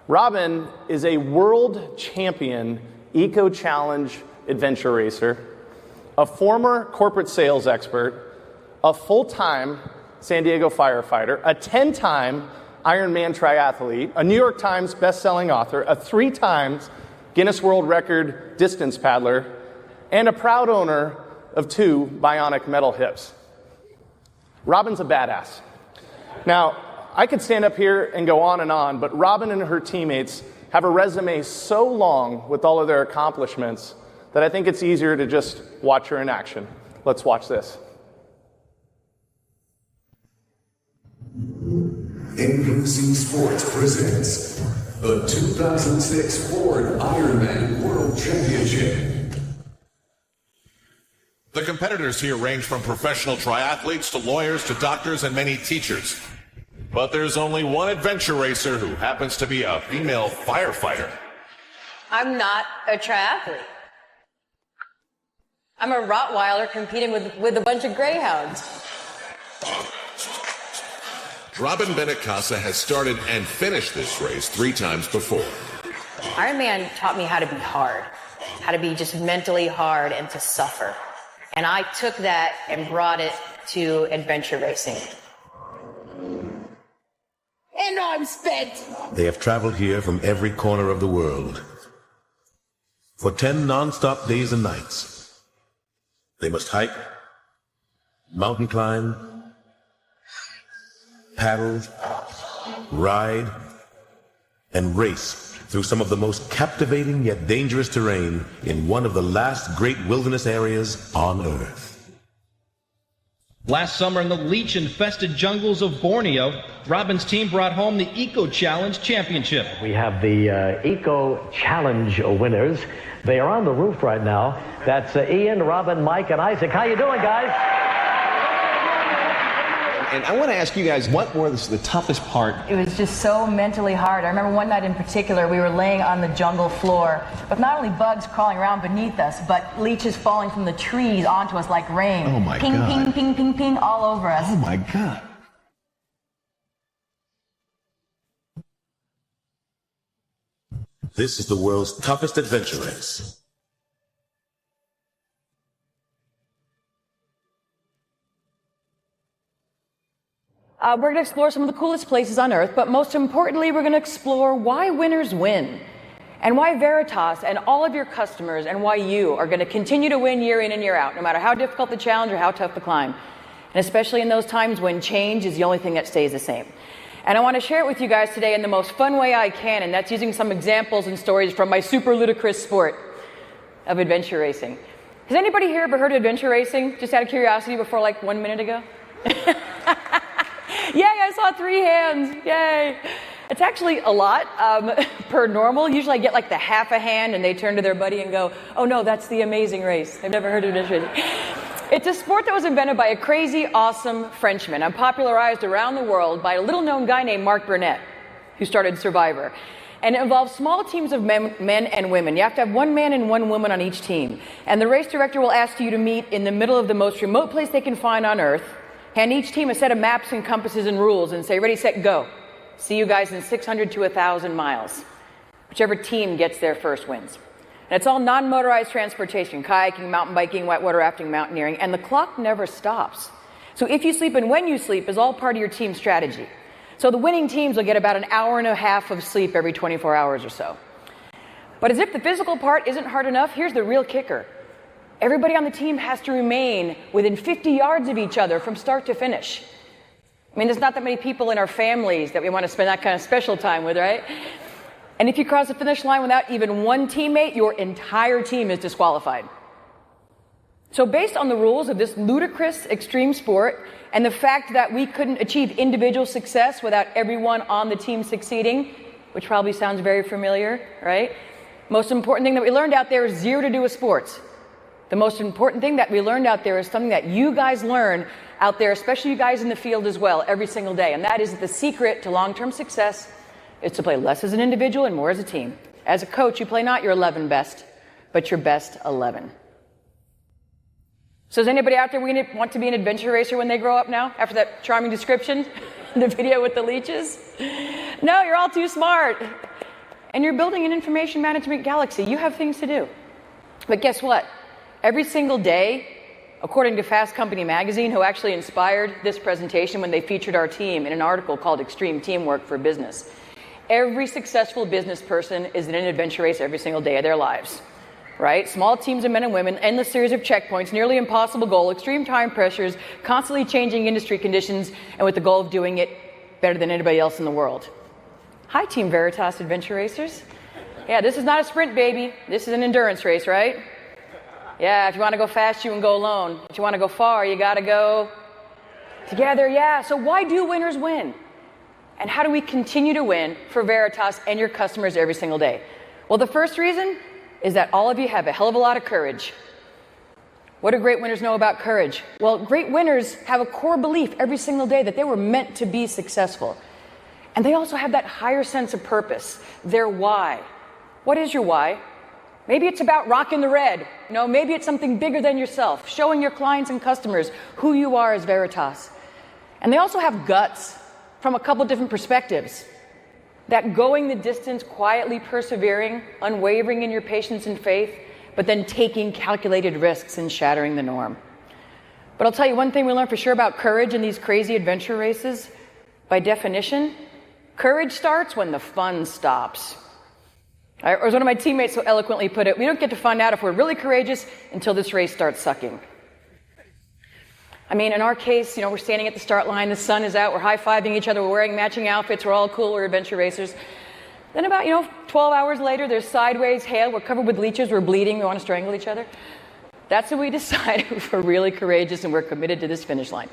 Robyn is a world champion eco-challenge adventure racer, a former corporate sales expert, a full-time San Diego firefighter, a 10-time Ironman triathlete, a New York Times best-selling author, a 3-time Guinness World Record distance paddler, and a proud owner of 2 bionic metal hips. Robyn's a badass. Now, I could stand up here and go on, but Robyn and her teammates have a resume so long with all of their accomplishments that I think it's easier to just watch her in action. Let's watch this. NBC Sports presents the 2006 Ford Ironman World Championship. The competitors here range from professional triathletes to lawyers to doctors and many teachers. But there's only one adventure racer who happens to be a female firefighter. I'm not a triathlete. I'm a Rottweiler competing with a bunch of greyhounds. Robyn Benicasa has started and finished this race 3 times before. Ironman taught me how to be hard, how to be just mentally hard and to suffer. And I took that and brought it to adventure racing. And I'm spent. They have traveled here from every corner of the world. For 10 non-stop days and nights, they must hike, mountain climb, paddle, ride, and race through some of the most captivating yet dangerous terrain in one of the last great wilderness areas on Earth. Last summer in the Leech-Infested jungles of Borneo, Robyn's team brought home the Eco Challenge Championship. We have the Eco Challenge winners. They are on the roof right now. That's Ian, Robyn, Mike, and Isaac. How you doing, guys? And I want to ask you guys, what was the toughest part? It was just so mentally hard. I remember one night in particular, we were laying on the jungle floor with not only bugs crawling around beneath us, but leeches falling from the trees onto us like rain. Oh my ping, God. Ping, ping, ping, ping, all over us. Oh my God. This is the world's toughest adventure race. We're going to explore some of the coolest places on Earth, but most importantly, we're going to explore why winners win, and why Veritas and all of your customers and why you are going to continue to win year in and year out, no matter how difficult the challenge or how tough the climb, and especially in those times when change is the only thing that stays the same. And I want to share it with you guys today in the most fun way I can, and that's using some examples and stories from my super ludicrous sport of adventure racing. Has anybody here ever heard of adventure racing? Just out of curiosity before like 1 minute ago? Yay, I saw 3 hands, yay. It's actually a lot per normal. Usually I get like the half a hand and they turn to their buddy and go, oh no, that's the amazing race. I've never heard of it. It's a sport that was invented by a crazy, awesome Frenchman and popularized around the world by a little known guy named Mark Burnett, who started Survivor. And it involves small teams of men and women. You have to have 1 man and 1 woman on each team. And the race director will ask you to meet in the middle of the most remote place they can find on Earth, hand each team a set of maps and compasses and rules and say, ready, set, go. See you guys in 600 to 1,000 miles. Whichever team gets there first wins. And it's all non-motorized transportation, kayaking, mountain biking, whitewater rafting, mountaineering, and the clock never stops. So if you sleep and when you sleep is all part of your team strategy. So the winning teams will get about an hour and a half of sleep every 24 hours or so. But as if the physical part isn't hard enough, here's the real kicker. Everybody on the team has to remain within 50 yards of each other from start to finish. I mean, there's not that many people in our families that we want to spend that kind of special time with, right? And if you cross the finish line without even 1 teammate, your entire team is disqualified. So based on the rules of this ludicrous extreme sport and the fact that we couldn't achieve individual success without everyone on the team succeeding, which probably sounds very familiar, right? Most important thing that we learned out there is 0 to do with sports. The most important thing that we learned out there is something that you guys learn out there, especially you guys in the field as well, every single day. And that is that the secret to long-term success is to play less as an individual and more as a team. As a coach, you play not your 11 best, but your best 11. So does anybody out there want to be an adventure racer when they grow up now, after that charming description, the video with the leeches? No, you're all too smart. and you're building an information management galaxy. You have things to do. But guess what? Every single day, according to Fast Company magazine, who actually inspired this presentation when they featured our team in an article called Extreme Teamwork for Business, every successful business person is in an adventure race every single day of their lives, right? Small teams of men and women, endless series of checkpoints, nearly impossible goal, extreme time pressures, constantly changing industry conditions, and with the goal of doing it better than anybody else in the world. Hi, Team Veritas Adventure Racers. Yeah, this is not a sprint, baby. This is an endurance race, right? Yeah, if you want to go fast, you can go alone. If you want to go far, you got to go together. Yeah, so why do winners win? And how do we continue to win for Veritas and your customers every single day? Well, the first reason is that all of you have a hell of a lot of courage. What do great winners know about courage? Well, great winners have a core belief every single day that they were meant to be successful. And they also have that higher sense of purpose, their why. What is your why? Maybe it's about rocking the red. Maybe it's something bigger than yourself, showing your clients and customers who you are as Veritas. And they also have guts from a couple different perspectives. That going the distance, quietly persevering, unwavering in your patience and faith, but then taking calculated risks and shattering the norm. But I'll tell you one thing we learned for sure about courage in these crazy adventure races. By definition, courage starts when the fun stops. Or as one of my teammates so eloquently put it, we don't get to find out if we're really courageous until this race starts sucking. I mean, in our case, we're standing at the start line, the sun is out, we're high-fiving each other, we're wearing matching outfits, we're all cool, we're adventure racers. Then about, 12 hours later, there's sideways hail, we're covered with leeches, we're bleeding, we want to strangle each other. That's when we decide we're really courageous and we're committed to this finish line.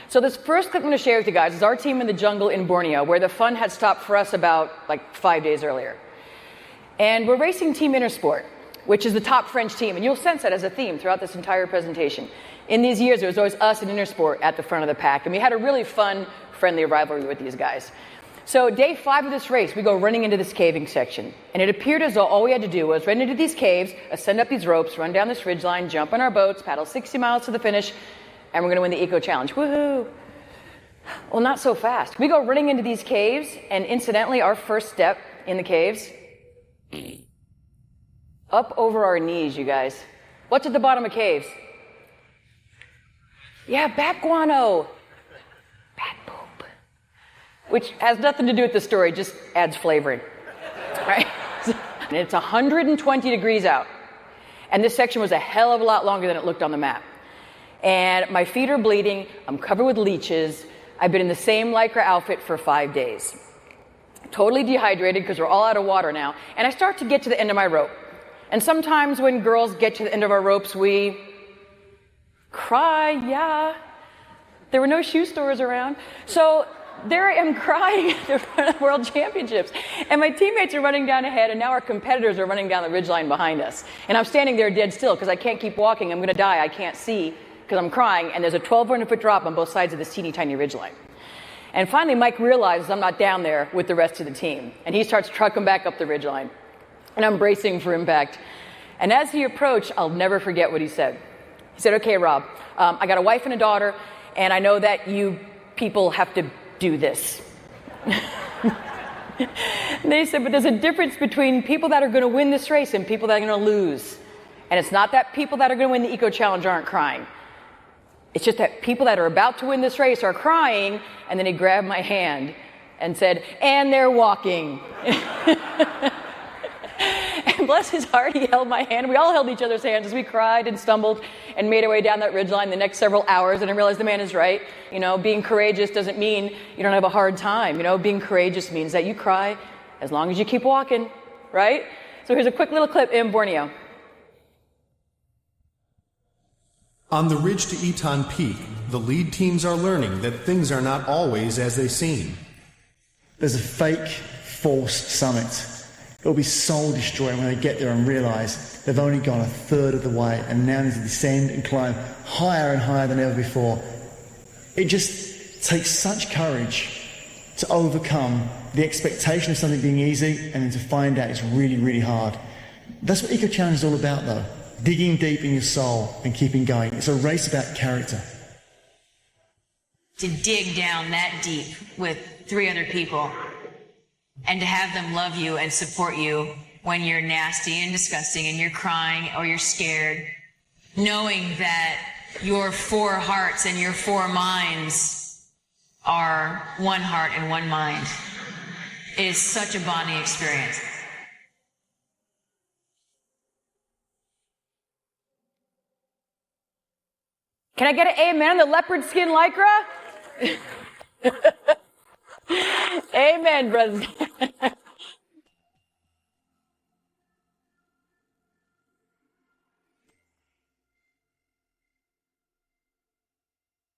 So this first clip I'm going to share with you guys is our team in the jungle in Borneo, where the fun had stopped for us about 5 days earlier. And we're racing Team Intersport, which is the top French team. And you'll sense that as a theme throughout this entire presentation. In these years, it was always us and Intersport at the front of the pack. And we had a really fun, friendly rivalry with these guys. So day 5 of this race, we go running into this caving section. And it appeared as though all we had to do was run into these caves, ascend up these ropes, run down this ridgeline, jump on our boats, paddle 60 miles to the finish, and we're going to win the Eco Challenge. Woohoo! Well, not so fast. We go running into these caves, and incidentally, our first step in the caves, up over our knees, you guys. What's at the bottom of caves? Yeah, bat guano. Bat poop. Which has nothing to do with the story, just adds flavoring. Right? And it's 120 degrees out. And this section was a hell of a lot longer than it looked on the map. And my feet are bleeding, I'm covered with leeches, I've been in the same Lycra outfit for 5 days. Totally dehydrated because we're all out of water now. And I start to get to the end of my rope. And sometimes when girls get to the end of our ropes, we cry, yeah. There were no shoe stores around. So there I am crying at the front of the World Championships. And my teammates are running down ahead, and now our competitors are running down the ridgeline behind us. And I'm standing there dead still because I can't keep walking. I'm going to die. I can't see because I'm crying. And there's a 1,200-foot drop on both sides of this teeny tiny ridgeline. And finally, Mike realizes I'm not down there with the rest of the team. And he starts trucking back up the ridgeline. And I'm bracing for impact. And as he approached, I'll never forget what he said. He said, okay, Rob, I got a wife and a daughter, and I know that you people have to do this. And they said, but there's a difference between people that are going to win this race and people that are going to lose. And it's not that people that are going to win the Eco Challenge aren't crying. It's just that people that are about to win this race are crying. And then he grabbed my hand and said, and they're walking. And bless his heart, he held my hand. We all held each other's hands as we cried and stumbled and made our way down that ridgeline the next several hours. And I realized the man is right. Being courageous doesn't mean you don't have a hard time. Being courageous means that you cry as long as you keep walking, right? So here's a quick little clip in Borneo. On the ridge to Eton Peak, the lead teams are learning that things are not always as they seem. There's a fake, forced summit. It'll be soul destroying when they get there and realise they've only gone a third of the way and now need to descend and climb higher and higher than ever before. It just takes such courage to overcome the expectation of something being easy and then to find out it's really, really hard. That's what Eco Challenge is all about, though. Digging deep in your soul and keeping going. It's a race about character. To dig down that deep with 3 other people and to have them love you and support you when you're nasty and disgusting and you're crying or you're scared, knowing that your 4 hearts and your 4 minds are one heart and one mind is such a bonding experience. Can I get an amen on the leopard skin lycra? Amen, brothers.